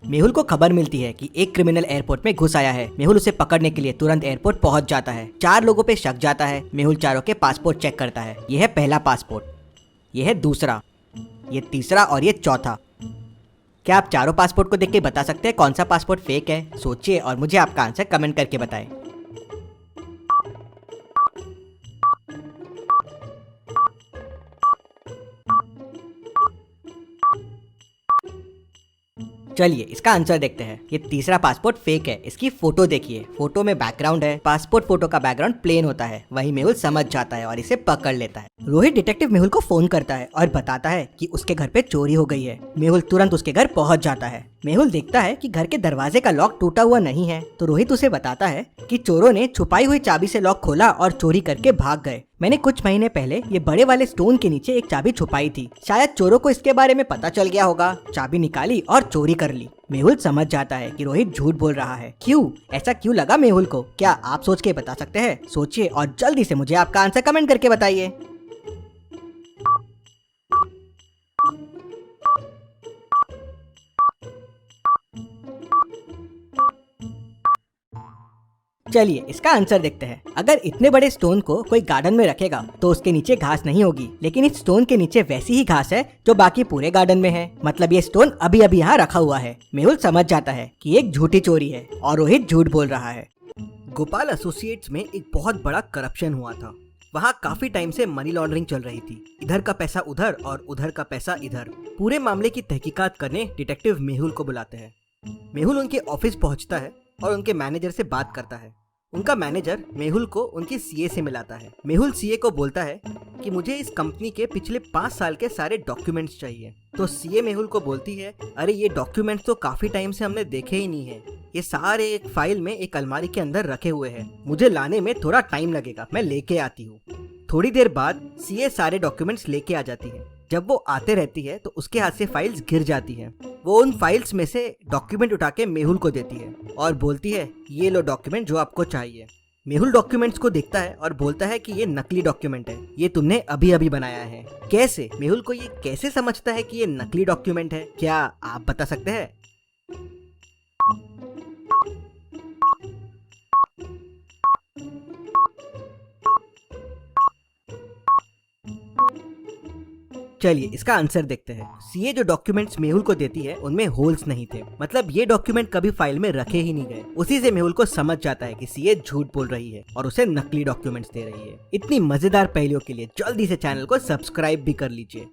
मेहुल को खबर मिलती है कि एक क्रिमिनल एयरपोर्ट में घुस आया है। मेहुल उसे पकड़ने के लिए तुरंत एयरपोर्ट पहुंच जाता है। 4 लोगों पे शक जाता है। मेहुल चारों के पासपोर्ट चेक करता है। यह है पहला पासपोर्ट, यह है दूसरा, ये तीसरा और ये चौथा। क्या आप चारों पासपोर्ट को देख के बता सकते हैं कौन सा पासपोर्ट फेक है? सोचिए और मुझे आपका आंसर कमेंट करके बताएं। चलिए इसका आंसर देखते हैं। ये तीसरा पासपोर्ट फेक है। इसकी फोटो देखिए, फोटो में बैकग्राउंड है। पासपोर्ट फोटो का बैकग्राउंड प्लेन होता है। वही मेहुल समझ जाता है और इसे पकड़ लेता है। रोहित डिटेक्टिव मेहुल को फोन करता है और बताता है कि उसके घर पे चोरी हो गई है। मेहुल तुरंत उसके घर पहुंच जाता है। मेहुल देखता है कि घर के दरवाजे का लॉक टूटा हुआ नहीं है, तो रोहित उसे बताता है कि चोरों ने छुपाई हुई चाबी से लॉक खोला और चोरी करके भाग गए। मैंने कुछ महीने पहले ये बड़े वाले स्टोन के नीचे एक चाबी छुपाई थी। शायद चोरों को इसके बारे में पता चल गया होगा, चाबी निकाली और चोरी कर ली। मेहुल समझ जाता है कि रोहित झूठ बोल रहा है। क्यों? ऐसा क्यों लगा मेहुल को? क्या आप सोच के बता सकते हैं? सोचिए और जल्दी से मुझे आपका आंसर कमेंट करके बताइए। चलिए इसका आंसर देखते हैं। अगर इतने बड़े स्टोन को कोई गार्डन में रखेगा तो उसके नीचे घास नहीं होगी, लेकिन इस स्टोन के नीचे वैसी ही घास है जो बाकी पूरे गार्डन में है। मतलब ये स्टोन अभी अभी यहाँ रखा हुआ है। मेहुल समझ जाता है कि एक झूठी चोरी है और रोहित झूठ बोल रहा है। गोपाल एसोसिएट्स में एक बहुत बड़ा करप्शन हुआ था। वहाँ काफी टाइम से मनी लॉन्ड्रिंग चल रही थी। इधर का पैसा उधर और उधर का पैसा इधर। पूरे मामले की तहकीकात करने डिटेक्टिव मेहुल को बुलाते हैं। मेहुल उनके ऑफिस पहुंचता है और उनके मैनेजर से बात करता है। उनका मैनेजर मेहुल को उनके सीए से मिलाता है। मेहुल सीए को बोलता है कि मुझे इस कंपनी के पिछले 5 साल के सारे डॉक्यूमेंट्स चाहिए। तो सीए मेहुल को बोलती है, अरे ये डॉक्यूमेंट्स तो काफी टाइम से हमने देखे ही नहीं है। ये सारे एक फाइल में एक अलमारी के अंदर रखे हुए हैं। मुझे लाने में थोड़ा टाइम लगेगा, मैं लेके आती हूँ। थोड़ी देर बाद सीए सारे डॉक्यूमेंट्स लेके आ जाती है। जब वो आते रहती है तो उसके हाथ से फाइल्स गिर जाती हैं। वो उन फाइल्स में से डॉक्यूमेंट उठा के मेहुल को देती है और बोलती है, ये लो डॉक्यूमेंट जो आपको चाहिए। मेहुल डॉक्यूमेंट्स को देखता है और बोलता है कि ये नकली डॉक्यूमेंट है, ये तुमने अभी अभी बनाया है। कैसे? मेहुल को ये कैसे समझता है कि ये नकली डॉक्यूमेंट है? क्या आप बता सकते हैं? चलिए इसका आंसर देखते हैं। सीए जो डॉक्यूमेंट्स मेहुल को देती है उनमें होल्स नहीं थे। मतलब ये डॉक्यूमेंट कभी फाइल में रखे ही नहीं गए। उसी से मेहुल को समझ जाता है कि सीए झूठ बोल रही है और उसे नकली डॉक्यूमेंट्स दे रही है। इतनी मजेदार पहेलियों के लिए जल्दी से चैनल को सब्सक्राइब भी कर लीजिए।